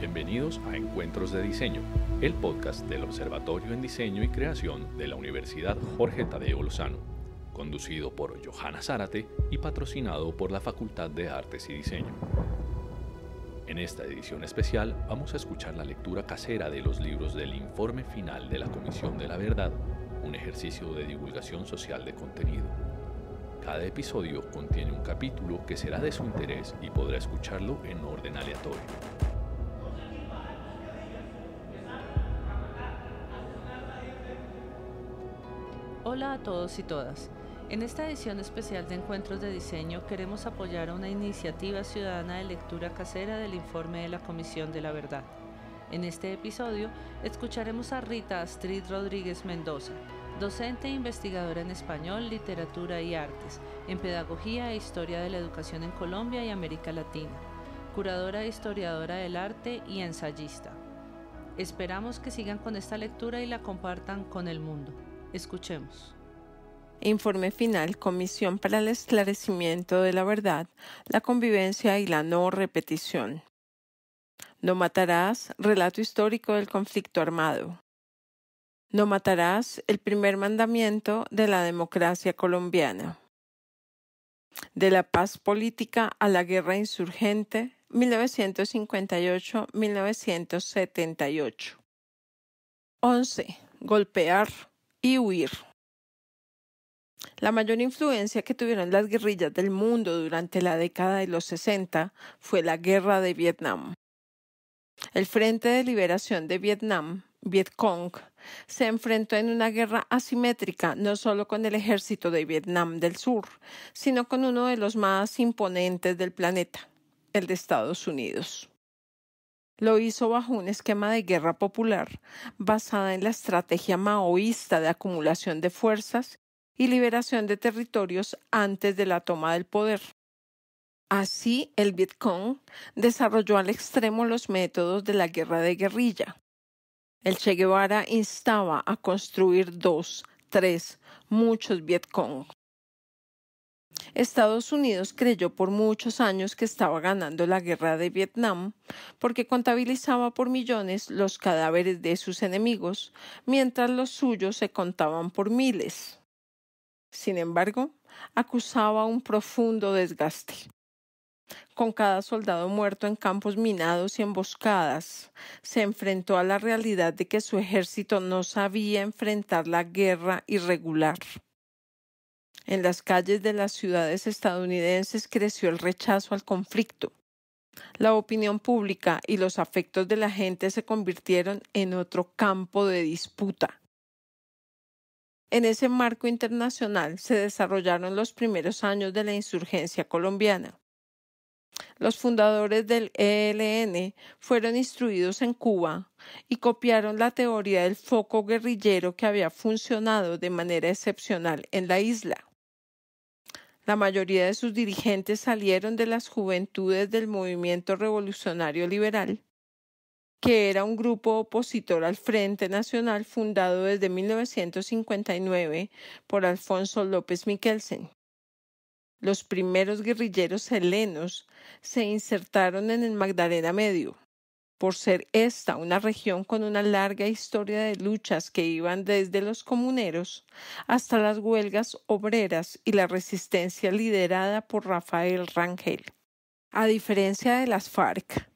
Bienvenidos a Encuentros de Diseño, el podcast del Observatorio en Diseño y Creación de la Universidad Jorge Tadeo Lozano, conducido por Johanna Zárate y patrocinado por la Facultad de Artes y Diseño. En esta edición especial vamos a escuchar la lectura casera de los libros del Informe Final de la Comisión de la Verdad, un ejercicio de divulgación social de contenido. Cada episodio contiene un capítulo que será de su interés y podrá escucharlo en orden aleatorio. Hola a todos y todas. En esta edición especial de Encuentros de Diseño queremos apoyar a una iniciativa ciudadana de lectura casera del informe de la Comisión de la Verdad. En este episodio escucharemos a Rita Astrid Rodríguez Mendoza, docente e investigadora en español, literatura y artes, en pedagogía e historia de la educación en Colombia y América Latina, curadora e historiadora del arte y ensayista. Esperamos que sigan con esta lectura y la compartan con el mundo. Escuchemos. Informe final, Comisión para el Esclarecimiento de la Verdad, la Convivencia y la No Repetición. No matarás, relato histórico del conflicto armado. No matarás, el primer mandamiento de la democracia colombiana. De la paz política a la guerra insurgente, 1958-1978. 11. Golpear y huir. La mayor influencia que tuvieron las guerrillas del mundo durante la década de los 60 fue la Guerra de Vietnam. El Frente de Liberación de Vietnam, Vietcong, se enfrentó en una guerra asimétrica no solo con el ejército de Vietnam del Sur, sino con uno de los más imponentes del planeta, el de Estados Unidos. Lo hizo bajo un esquema de guerra popular basada en la estrategia maoísta de acumulación de fuerzas y liberación de territorios antes de la toma del poder. Así, el Vietcong desarrolló al extremo los métodos de la guerra de guerrilla. El Che Guevara instaba a construir 2, 3, muchos Vietcong. Estados Unidos creyó por muchos años que estaba ganando la guerra de Vietnam porque contabilizaba por millones los cadáveres de sus enemigos, mientras los suyos se contaban por miles. Sin embargo, acusaba un profundo desgaste. Con cada soldado muerto en campos minados y emboscadas, se enfrentó a la realidad de que su ejército no sabía enfrentar la guerra irregular. En las calles de las ciudades estadounidenses creció el rechazo al conflicto. La opinión pública y los afectos de la gente se convirtieron en otro campo de disputa. En ese marco internacional se desarrollaron los primeros años de la insurgencia colombiana. Los fundadores del ELN fueron instruidos en Cuba y copiaron la teoría del foco guerrillero que había funcionado de manera excepcional en la isla. La mayoría de sus dirigentes salieron de las juventudes del Movimiento Revolucionario Liberal, que era un grupo opositor al Frente Nacional fundado desde 1959 por Alfonso López Miquelsen. Los primeros guerrilleros helenos se insertaron en el Magdalena Medio, por ser esta una región con una larga historia de luchas que iban desde los comuneros hasta las huelgas obreras y la resistencia liderada por Rafael Rangel. A diferencia de las FARC,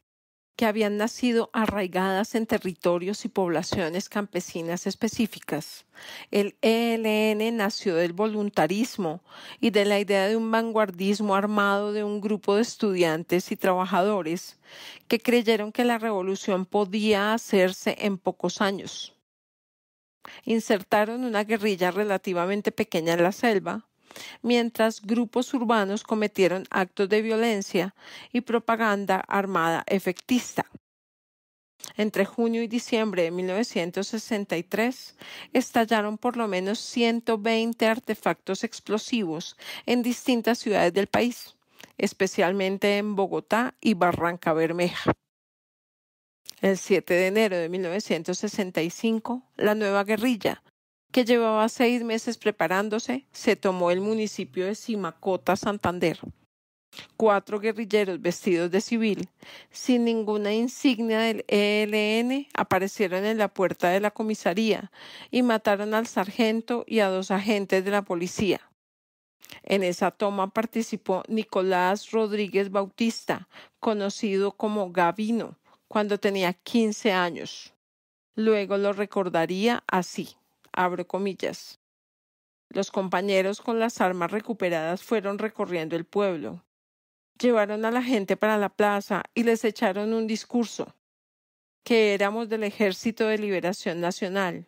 que habían nacido arraigadas en territorios y poblaciones campesinas específicas, el ELN nació del voluntarismo y de la idea de un vanguardismo armado de un grupo de estudiantes y trabajadores que creyeron que la revolución podía hacerse en pocos años. Insertaron una guerrilla relativamente pequeña en la selva, mientras grupos urbanos cometieron actos de violencia y propaganda armada efectista. Entre junio y diciembre de 1963 estallaron por lo menos 120 artefactos explosivos en distintas ciudades del país, especialmente en Bogotá y Barranca Bermeja. El 7 de enero de 1965, la nueva guerrilla, que llevaba 6 meses preparándose, se tomó el municipio de Simacota, Santander. 4 guerrilleros vestidos de civil, sin ninguna insignia del ELN, aparecieron en la puerta de la comisaría y mataron al sargento y a 2 agentes de la policía. En esa toma participó Nicolás Rodríguez Bautista, conocido como Gavino, cuando tenía 15 años. Luego lo recordaría así, abro comillas. Los compañeros con las armas recuperadas fueron recorriendo el pueblo. Llevaron a la gente para la plaza y les echaron un discurso, que éramos del Ejército de Liberación Nacional,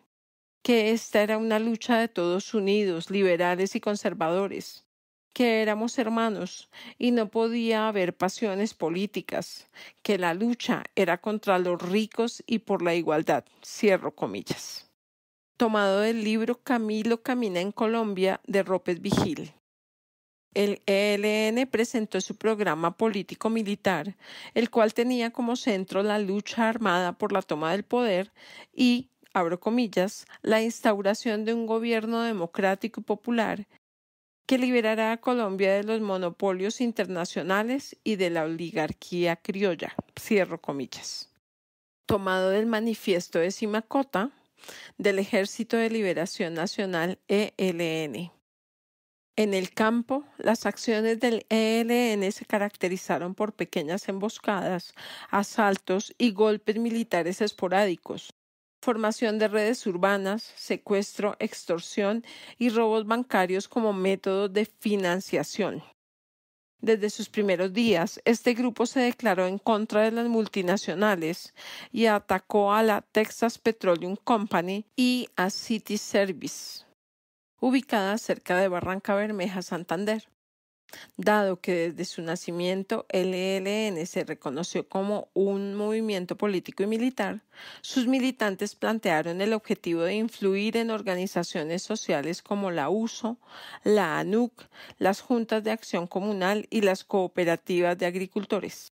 que esta era una lucha de todos unidos, liberales y conservadores, que éramos hermanos y no podía haber pasiones políticas, que la lucha era contra los ricos y por la igualdad. Cierro comillas. Tomado del libro Camilo camina en Colombia de Rópez Vigil. El ELN presentó su programa político-militar, el cual tenía como centro la lucha armada por la toma del poder y, abro comillas, la instauración de un gobierno democrático y popular que liberará a Colombia de los monopolios internacionales y de la oligarquía criolla. Cierro comillas. Tomado del manifiesto de Simacota, del Ejército de Liberación Nacional ELN. En el campo, las acciones del ELN se caracterizaron por pequeñas emboscadas, asaltos y golpes militares esporádicos, formación de redes urbanas, secuestro, extorsión y robos bancarios como métodos de financiación. Desde sus primeros días, este grupo se declaró en contra de las multinacionales y atacó a la Texas Petroleum Company y a City Service, ubicada cerca de Barranca Bermeja, Santander. Dado que desde su nacimiento el ELN se reconoció como un movimiento político y militar, sus militantes plantearon el objetivo de influir en organizaciones sociales como la USO, la ANUC, las juntas de acción comunal y las cooperativas de agricultores.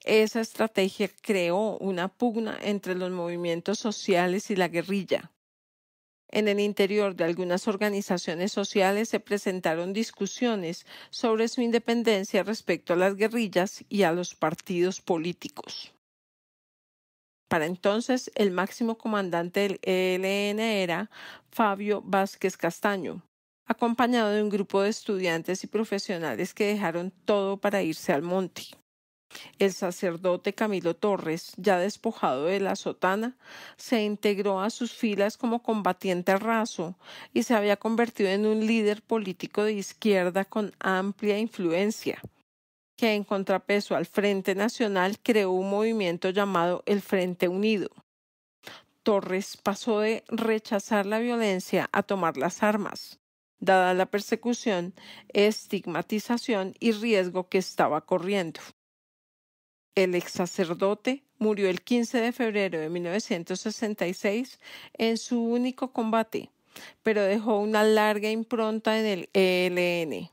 Esa estrategia creó una pugna entre los movimientos sociales y la guerrilla. En el interior de algunas organizaciones sociales se presentaron discusiones sobre su independencia respecto a las guerrillas y a los partidos políticos. Para entonces, el máximo comandante del ELN era Fabio Vázquez Castaño, acompañado de un grupo de estudiantes y profesionales que dejaron todo para irse al monte. El sacerdote Camilo Torres, ya despojado de la sotana, se integró a sus filas como combatiente raso y se había convertido en un líder político de izquierda con amplia influencia, que en contrapeso al Frente Nacional creó un movimiento llamado el Frente Unido. Torres pasó de rechazar la violencia a tomar las armas, dada la persecución, estigmatización y riesgo que estaba corriendo. El ex sacerdote murió el 15 de febrero de 1966 en su único combate, pero dejó una larga impronta en el ELN.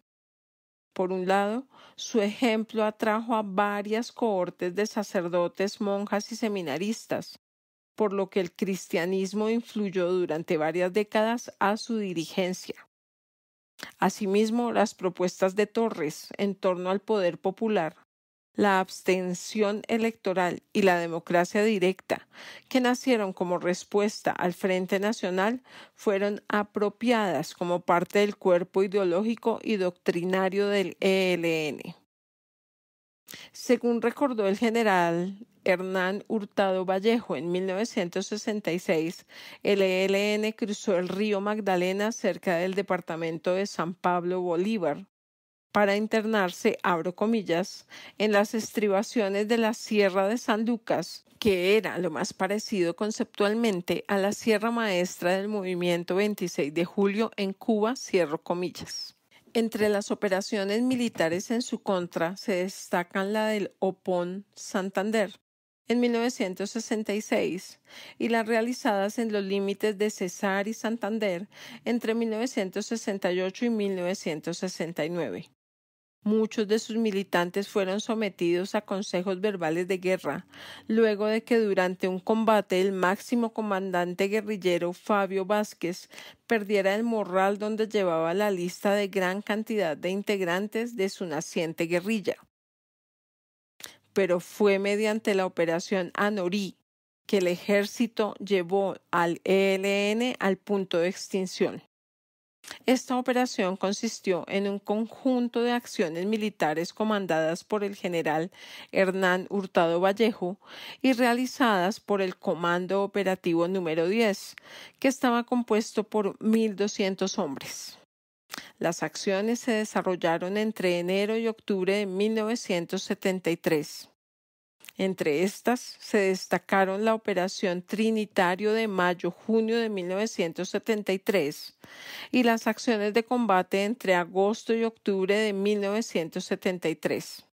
Por un lado, su ejemplo atrajo a varias cohortes de sacerdotes, monjas y seminaristas, por lo que el cristianismo influyó durante varias décadas a su dirigencia. Asimismo, las propuestas de Torres en torno al poder popular, la abstención electoral y la democracia directa, que nacieron como respuesta al Frente Nacional, fueron apropiadas como parte del cuerpo ideológico y doctrinario del ELN. Según recordó el general Hernán Hurtado Vallejo en 1966, el ELN cruzó el río Magdalena cerca del departamento de San Pablo Bolívar, para internarse, abro comillas, en las estribaciones de la Sierra de San Lucas, que era lo más parecido conceptualmente a la Sierra Maestra del movimiento 26 de julio en Cuba, cierro comillas. Entre las operaciones militares en su contra se destacan la del Opón Santander en 1966 y las realizadas en los límites de Cesar y Santander entre 1968 y 1969. Muchos de sus militantes fueron sometidos a consejos verbales de guerra, luego de que durante un combate el máximo comandante guerrillero Fabio Vázquez perdiera el morral donde llevaba la lista de gran cantidad de integrantes de su naciente guerrilla. Pero fue mediante la operación Anorí que el ejército llevó al ELN al punto de extinción. Esta operación consistió en un conjunto de acciones militares comandadas por el general Hernán Hurtado Vallejo y realizadas por el Comando Operativo número 10, que estaba compuesto por 1.200 hombres. Las acciones se desarrollaron entre enero y octubre de 1973. Entre estas se destacaron la Operación Trinitario de mayo-junio de 1973 y las acciones de combate entre agosto y octubre de 1973.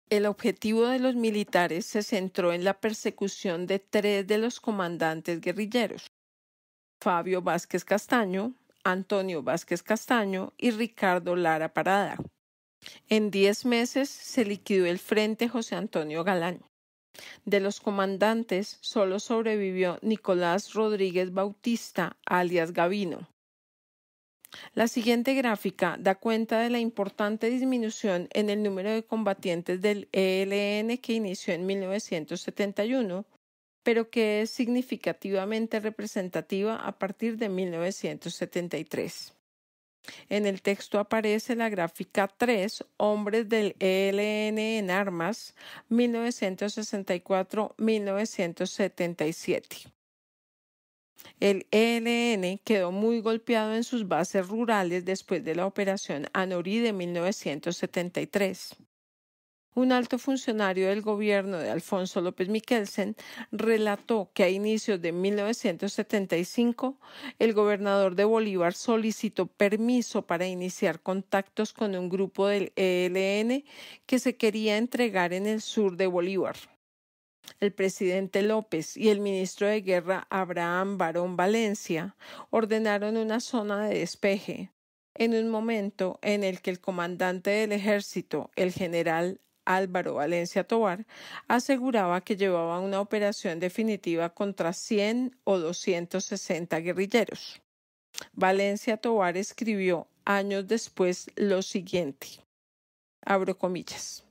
El objetivo de los militares se centró en la persecución de 3 de los comandantes guerrilleros: Fabio Vázquez Castaño, Antonio Vázquez Castaño y Ricardo Lara Parada. En 10 meses se liquidó el Frente José Antonio Galán. De los comandantes solo sobrevivió Nicolás Rodríguez Bautista, alias Gavino. La siguiente gráfica da cuenta de la importante disminución en el número de combatientes del ELN que inició en 1971, pero que es significativamente representativa a partir de 1973. En el texto aparece la gráfica 3, Hombres del ELN en armas, 1964-1977. El ELN quedó muy golpeado en sus bases rurales después de la Operación Anorí de 1973. Un alto funcionario del gobierno de Alfonso López Miquelsen relató que a inicios de 1975 el gobernador de Bolívar solicitó permiso para iniciar contactos con un grupo del ELN que se quería entregar en el sur de Bolívar. El presidente López y el ministro de Guerra Abraham Barón Valencia ordenaron una zona de despeje, en un momento en el que el comandante del ejército, el general Álvaro Valencia Tovar, aseguraba que llevaba una operación definitiva contra 100 o 260 guerrilleros. Valencia Tovar escribió años después lo siguiente, abro comillas: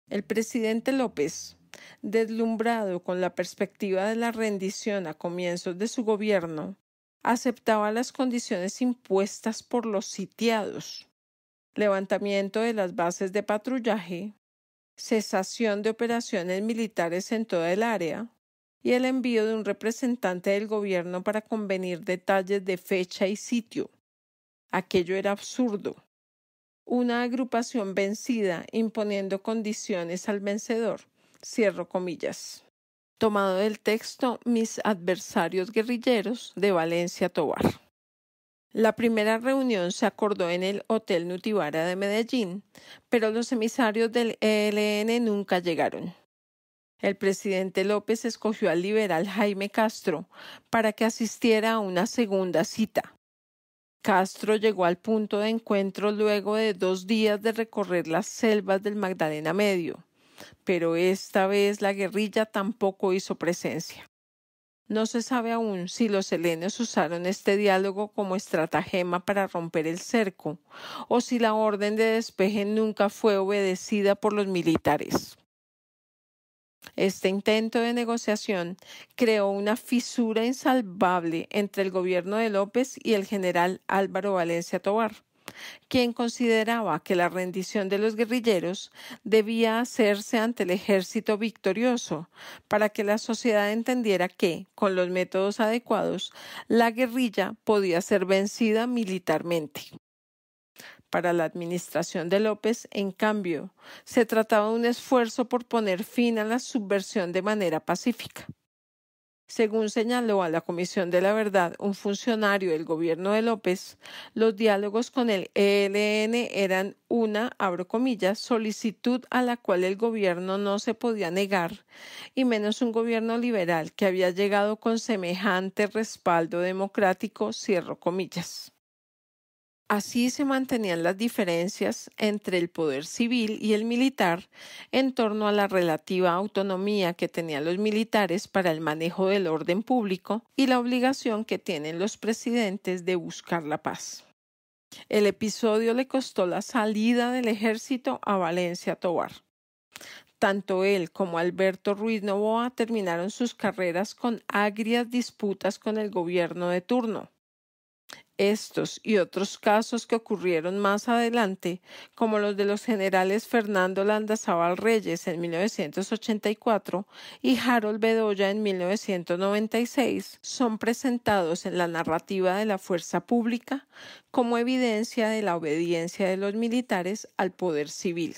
el presidente López, deslumbrado con la perspectiva de la rendición a comienzos de su gobierno, aceptaba las condiciones impuestas por los sitiados: levantamiento de las bases de patrullaje, cesación de operaciones militares en toda el área y el envío de un representante del gobierno para convenir detalles de fecha y sitio. Aquello era absurdo. Una agrupación vencida imponiendo condiciones al vencedor. Cierro comillas. Tomado del texto Mis adversarios guerrilleros de Valencia Tovar. La primera reunión se acordó en el Hotel Nutibara de Medellín, pero los emisarios del ELN nunca llegaron. El presidente López escogió al liberal Jaime Castro para que asistiera a una segunda cita. Castro llegó al punto de encuentro luego de 2 días de recorrer las selvas del Magdalena Medio, pero esta vez la guerrilla tampoco hizo presencia. No se sabe aún si los helenos usaron este diálogo como estratagema para romper el cerco o si la orden de despeje nunca fue obedecida por los militares. Este intento de negociación creó una fisura insalvable entre el gobierno de López y el general Álvaro Valencia Tovar, quien consideraba que la rendición de los guerrilleros debía hacerse ante el ejército victorioso, para que la sociedad entendiera que, con los métodos adecuados, la guerrilla podía ser vencida militarmente. Para la administración de López, en cambio, se trataba de un esfuerzo por poner fin a la subversión de manera pacífica. Según señaló a la Comisión de la Verdad un funcionario del gobierno de López, los diálogos con el ELN eran una, abro comillas, solicitud a la cual el gobierno no se podía negar, y menos un gobierno liberal que había llegado con semejante respaldo democrático, cierro comillas. Así se mantenían las diferencias entre el poder civil y el militar en torno a la relativa autonomía que tenían los militares para el manejo del orden público y la obligación que tienen los presidentes de buscar la paz. El episodio le costó la salida del ejército a Valencia Tovar. Tanto él como Alberto Ruiz Novoa terminaron sus carreras con agrias disputas con el gobierno de turno. Estos y otros casos que ocurrieron más adelante, como los de los generales Fernando Landazábal Reyes en 1984 y Harold Bedoya en 1996, son presentados en la narrativa de la fuerza pública como evidencia de la obediencia de los militares al poder civil.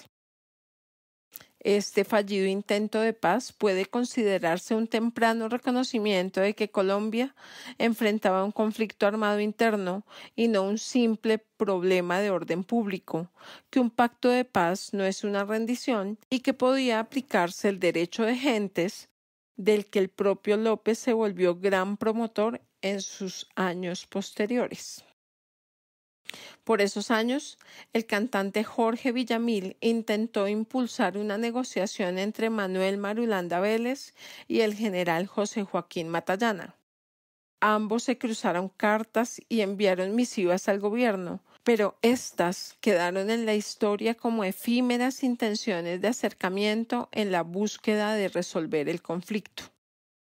Este fallido intento de paz puede considerarse un temprano reconocimiento de que Colombia enfrentaba un conflicto armado interno y no un simple problema de orden público, que un pacto de paz no es una rendición y que podía aplicarse el derecho de gentes, del que el propio López se volvió gran promotor en sus años posteriores. Por esos años, el cantante Jorge Villamil intentó impulsar una negociación entre Manuel Marulanda Vélez y el general José Joaquín Matallana. Ambos se cruzaron cartas y enviaron misivas al gobierno, pero éstas quedaron en la historia como efímeras intenciones de acercamiento en la búsqueda de resolver el conflicto.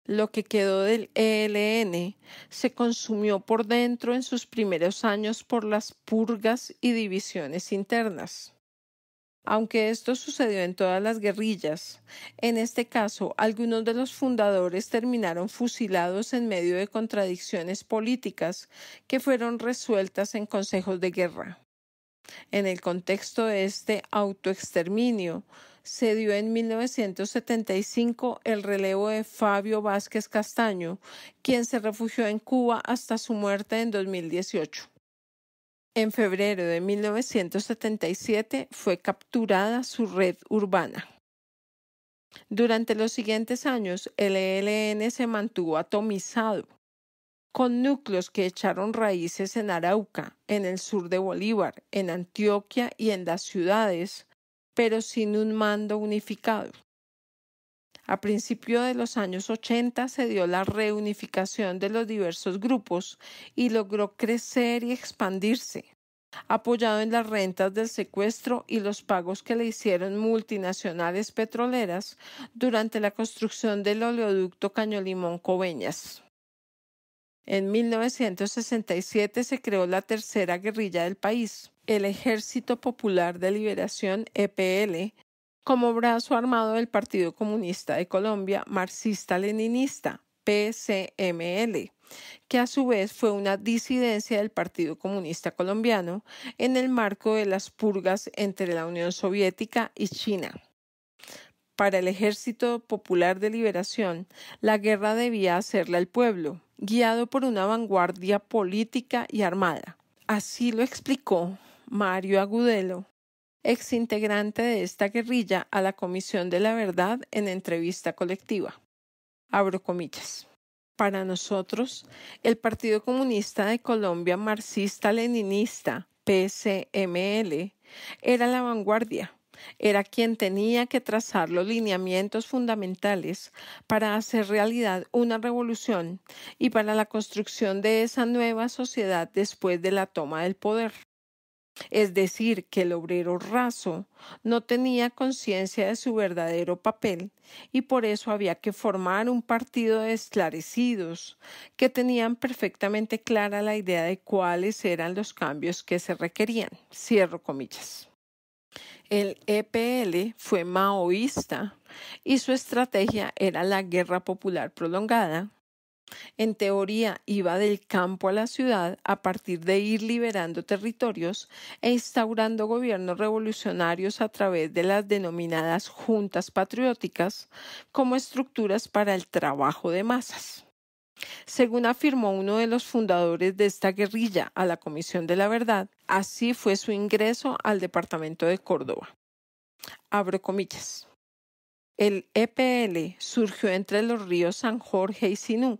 Lo que quedó del ELN se consumió por dentro en sus primeros años por las purgas y divisiones internas. Aunque esto sucedió en todas las guerrillas, en este caso algunos de los fundadores terminaron fusilados en medio de contradicciones políticas que fueron resueltas en consejos de guerra. En el contexto de este autoexterminio, se dio en 1975 el relevo de Fabio Vázquez Castaño, quien se refugió en Cuba hasta su muerte en 2018. En febrero de 1977 fue capturada su red urbana. Durante los siguientes años, el ELN se mantuvo atomizado, con núcleos que echaron raíces en Arauca, en el sur de Bolívar, en Antioquia y en las ciudades, pero sin un mando unificado. A principios de los años 80 se dio la reunificación de los diversos grupos y logró crecer y expandirse, apoyado en las rentas del secuestro y los pagos que le hicieron multinacionales petroleras durante la construcción del oleoducto Caño-Limón-Coveñas. En 1967 se creó la tercera guerrilla del país, el Ejército Popular de Liberación EPL, como brazo armado del Partido Comunista de Colombia marxista-leninista, PCML, que a su vez fue una disidencia del Partido Comunista Colombiano en el marco de las purgas entre la Unión Soviética y China. Para el Ejército Popular de Liberación, la guerra debía hacerla el pueblo, guiado por una vanguardia política y armada. Así lo explicó Mario Agudelo, exintegrante de esta guerrilla, a la Comisión de la Verdad en entrevista colectiva. Abro comillas. Para nosotros, el Partido Comunista de Colombia marxista-leninista, PCML, era la vanguardia. Era quien tenía que trazar los lineamientos fundamentales para hacer realidad una revolución y para la construcción de esa nueva sociedad después de la toma del poder. Es decir, que el obrero raso no tenía conciencia de su verdadero papel y por eso había que formar un partido de esclarecidos que tenían perfectamente clara la idea de cuáles eran los cambios que se requerían. Cierro comillas. El EPL fue maoísta y su estrategia era la guerra popular prolongada. En teoría iba del campo a la ciudad a partir de ir liberando territorios e instaurando gobiernos revolucionarios a través de las denominadas juntas patrióticas como estructuras para el trabajo de masas. Según afirmó uno de los fundadores de esta guerrilla a la Comisión de la Verdad, así fue su ingreso al departamento de Córdoba. Abro comillas. El EPL surgió entre los ríos San Jorge y Sinú.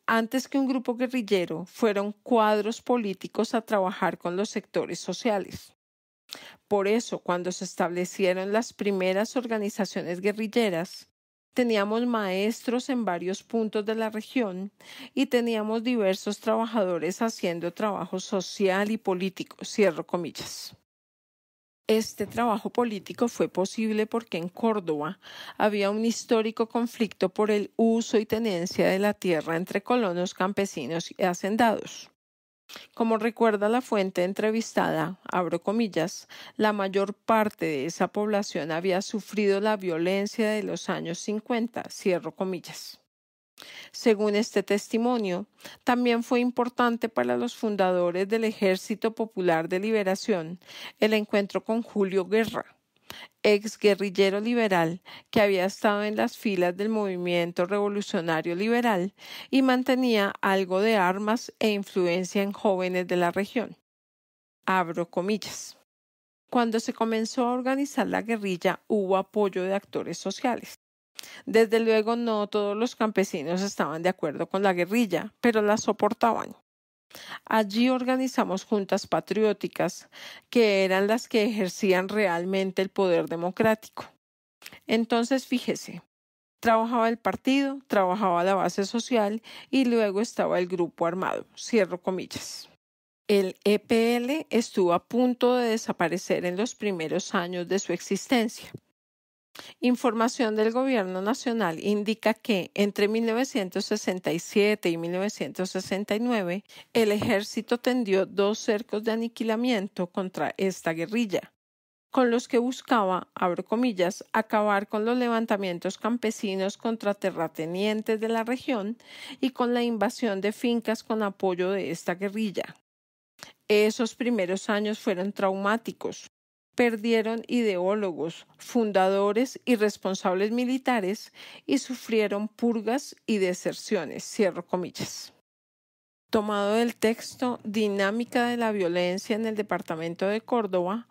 antes que un grupo guerrillero, fueron cuadros políticos a trabajar con los sectores sociales. Por eso, cuando se establecieron las primeras organizaciones guerrilleras, teníamos maestros en varios puntos de la región y teníamos diversos trabajadores haciendo trabajo social y político, cierro comillas. Este trabajo político fue posible porque en Córdoba había un histórico conflicto por el uso y tenencia de la tierra entre colonos, campesinos y hacendados. Como recuerda la fuente entrevistada, abro comillas, la mayor parte de esa población había sufrido la violencia de los años 50, cierro comillas. Según este testimonio, también fue importante para los fundadores del Ejército Popular de Liberación el encuentro con Julio Guerra, ex guerrillero liberal que había estado en las filas del movimiento revolucionario liberal y mantenía algo de armas e influencia en jóvenes de la región. Abro comillas. Cuando se comenzó a organizar la guerrilla hubo apoyo de actores sociales. Desde luego no todos los campesinos estaban de acuerdo con la guerrilla, pero la soportaban. Allí organizamos juntas patrióticas, que eran las que ejercían realmente el poder democrático. Entonces, fíjese, trabajaba el partido, trabajaba la base social y luego estaba el grupo armado, cierro comillas. El EPL estuvo a punto de desaparecer en los primeros años de su existencia. Información del Gobierno Nacional indica que entre 1967 y 1969 el ejército tendió 2 cercos de aniquilamiento contra esta guerrilla, con los que buscaba, abro comillas, acabar con los levantamientos campesinos contra terratenientes de la región y con la invasión de fincas con apoyo de esta guerrilla. Esos primeros años fueron traumáticos. Perdieron ideólogos, fundadores y responsables militares y sufrieron purgas y deserciones, cierro comillas. Tomado del texto Dinámica de la violencia en el departamento de Córdoba,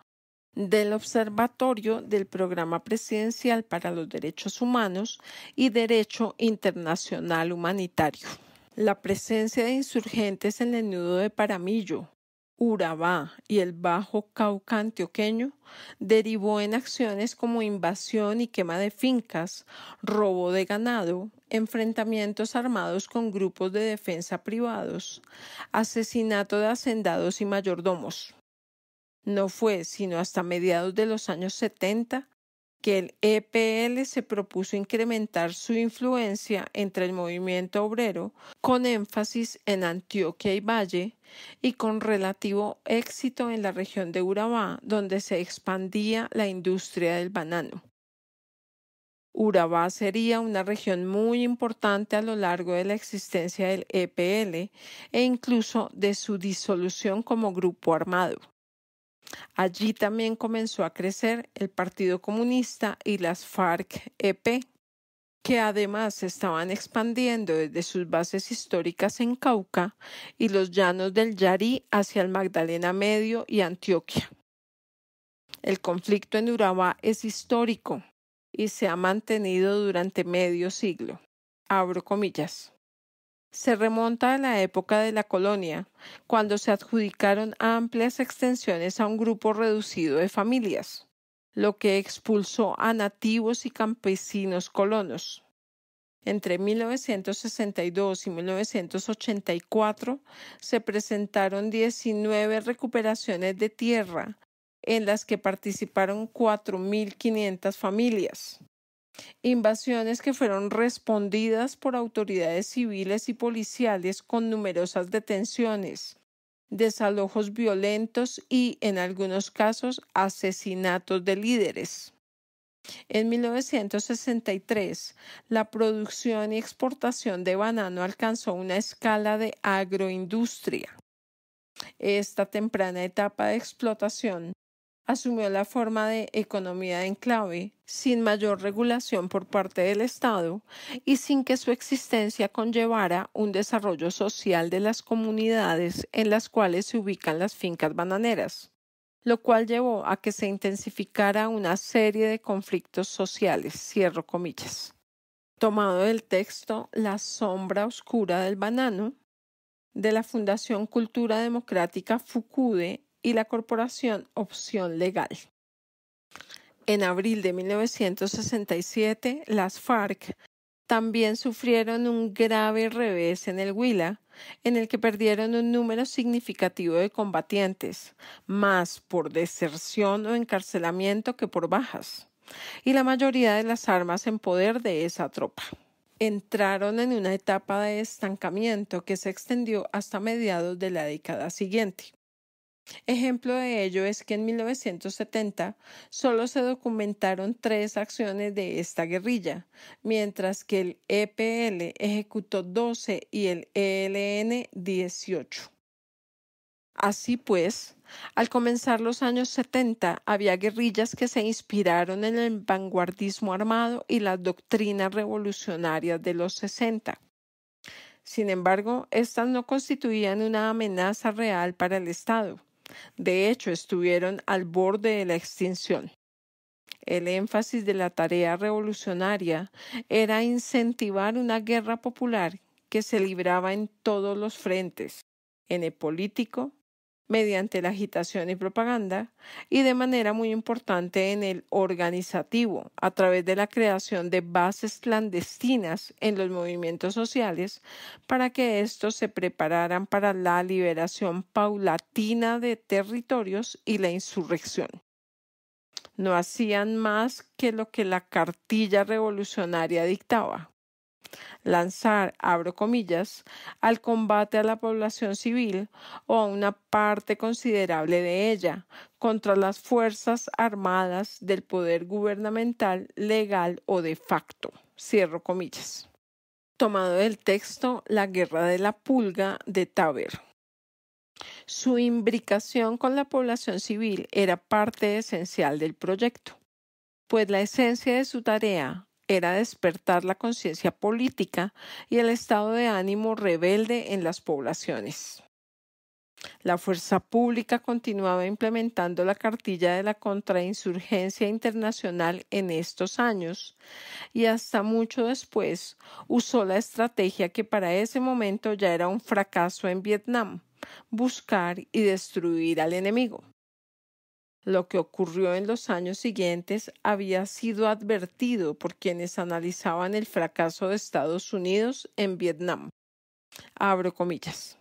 del Observatorio del Programa Presidencial para los Derechos Humanos y Derecho Internacional Humanitario. La presencia de insurgentes en el nudo de Paramillo, Urabá y el Bajo Cauca antioqueño derivó en acciones como invasión y quema de fincas, robo de ganado, enfrentamientos armados con grupos de defensa privados, asesinato de hacendados y mayordomos. No fue sino hasta mediados de los años 70 que el EPL se propuso incrementar su influencia entre el movimiento obrero, con énfasis en Antioquia y Valle, y con relativo éxito en la región de Urabá, donde se expandía la industria del banano. Urabá sería una región muy importante a lo largo de la existencia del EPL e incluso de su disolución como grupo armado. Allí también comenzó a crecer el Partido Comunista y las FARC-EP, que además se estaban expandiendo desde sus bases históricas en Cauca y los llanos del Yarí hacia el Magdalena Medio y Antioquia. El conflicto en Urabá es histórico y se ha mantenido durante medio siglo. Abro comillas. Se remonta a la época de la colonia, cuando se adjudicaron amplias extensiones a un grupo reducido de familias, lo que expulsó a nativos y campesinos colonos. Entre 1962 y 1984 se presentaron 19 recuperaciones de tierra, en las que participaron 4.500 familias. Invasiones que fueron respondidas por autoridades civiles y policiales con numerosas detenciones, desalojos violentos y, en algunos casos, asesinatos de líderes. En 1963, la producción y exportación de banano alcanzó una escala de agroindustria. Esta temprana etapa de explotación asumió la forma de economía de enclave, sin mayor regulación por parte del Estado y sin que su existencia conllevara un desarrollo social de las comunidades en las cuales se ubican las fincas bananeras, lo cual llevó a que se intensificara una serie de conflictos sociales, cierro comillas. Tomado del texto La sombra oscura del banano, de la Fundación Cultura Democrática FUCUDE y la Corporación Opción Legal. En abril de 1967, las FARC también sufrieron un grave revés en el Huila, en el que perdieron un número significativo de combatientes, más por deserción o encarcelamiento que por bajas, y la mayoría de las armas en poder de esa tropa. Entraron en una etapa de estancamiento que se extendió hasta mediados de la década siguiente. Ejemplo de ello es que en 1970 solo se documentaron 3 acciones de esta guerrilla, mientras que el EPL ejecutó 12 y el ELN 18. Así pues, al comenzar los años 70, había guerrillas que se inspiraron en el vanguardismo armado y las doctrinas revolucionarias de los 60. Sin embargo, estas no constituían una amenaza real para el Estado. De hecho, estuvieron al borde de la extinción. El énfasis de la tarea revolucionaria era incentivar una guerra popular que se libraba en todos los frentes, en el político, mediante la agitación y propaganda, y de manera muy importante en el organizativo, a través de la creación de bases clandestinas en los movimientos sociales, para que éstos se prepararan para la liberación paulatina de territorios y la insurrección. No hacían más que lo que la cartilla revolucionaria dictaba: lanzar, abro comillas, al combate a la población civil o a una parte considerable de ella contra las fuerzas armadas del poder gubernamental, legal o de facto, cierro comillas. Tomado del texto La guerra de la pulga de Taber. Su imbricación con la población civil era parte esencial del proyecto, pues la esencia de su tarea era despertar la conciencia política y el estado de ánimo rebelde en las poblaciones. La fuerza pública continuaba implementando la cartilla de la contrainsurgencia internacional en estos años y hasta mucho después usó la estrategia que para ese momento ya era un fracaso en Vietnam: buscar y destruir al enemigo. Lo que ocurrió en los años siguientes había sido advertido por quienes analizaban el fracaso de Estados Unidos en Vietnam. Abro comillas.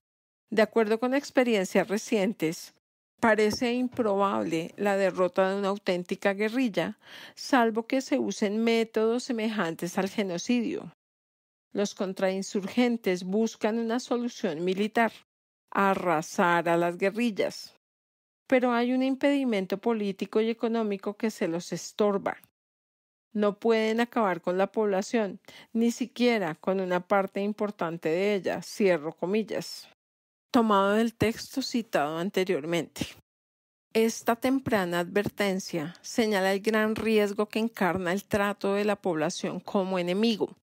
De acuerdo con experiencias recientes, parece improbable la derrota de una auténtica guerrilla, salvo que se usen métodos semejantes al genocidio. Los contrainsurgentes buscan una solución militar: arrasar a las guerrillas. Pero hay un impedimento político y económico que se los estorba. No pueden acabar con la población, ni siquiera con una parte importante de ella, cierro comillas. Tomado del texto citado anteriormente. Esta temprana advertencia señala el gran riesgo que encarna el trato de la población como enemigo.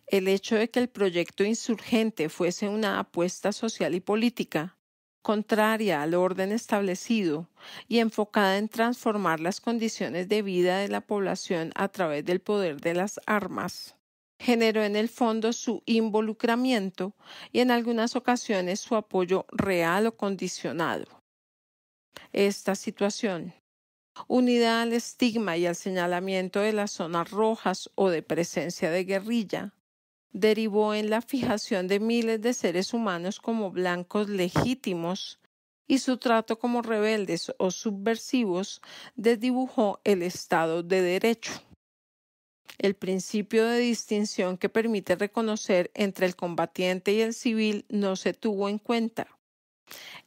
El hecho de que el proyecto insurgente fuese una apuesta social y política, contraria al orden establecido y enfocada en transformar las condiciones de vida de la población a través del poder de las armas, generó en el fondo su involucramiento y en algunas ocasiones su apoyo real o condicionado. Esta situación, unida al estigma y al señalamiento de las zonas rojas o de presencia de guerrilla, derivó en la fijación de miles de seres humanos como blancos legítimos y su trato como rebeldes o subversivos desdibujó el Estado de Derecho. El principio de distinción que permite reconocer entre el combatiente y el civil no se tuvo en cuenta.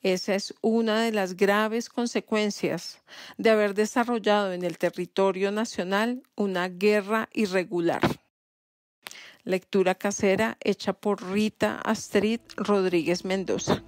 Esa es una de las graves consecuencias de haber desarrollado en el territorio nacional una guerra irregular. Lectura casera hecha por Rita Astrid Rodríguez Mendoza.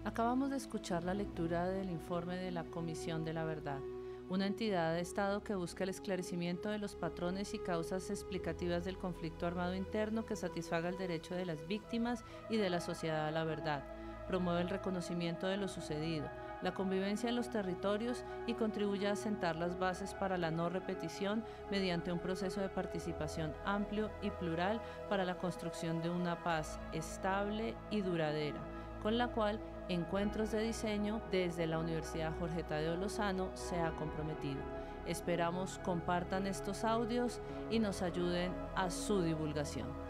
Acabamos de escuchar la lectura del informe de la Comisión de la Verdad, una entidad de Estado que busca el esclarecimiento de los patrones y causas explicativas del conflicto armado interno que satisfaga el derecho de las víctimas y de la sociedad a la verdad, promueve el reconocimiento de lo sucedido, la convivencia en los territorios y contribuya a sentar las bases para la no repetición mediante un proceso de participación amplio y plural para la construcción de una paz estable y duradera, con la cual Encuentros de Diseño desde la Universidad Jorge Tadeo Lozano se ha comprometido. Esperamos compartan estos audios y nos ayuden a su divulgación.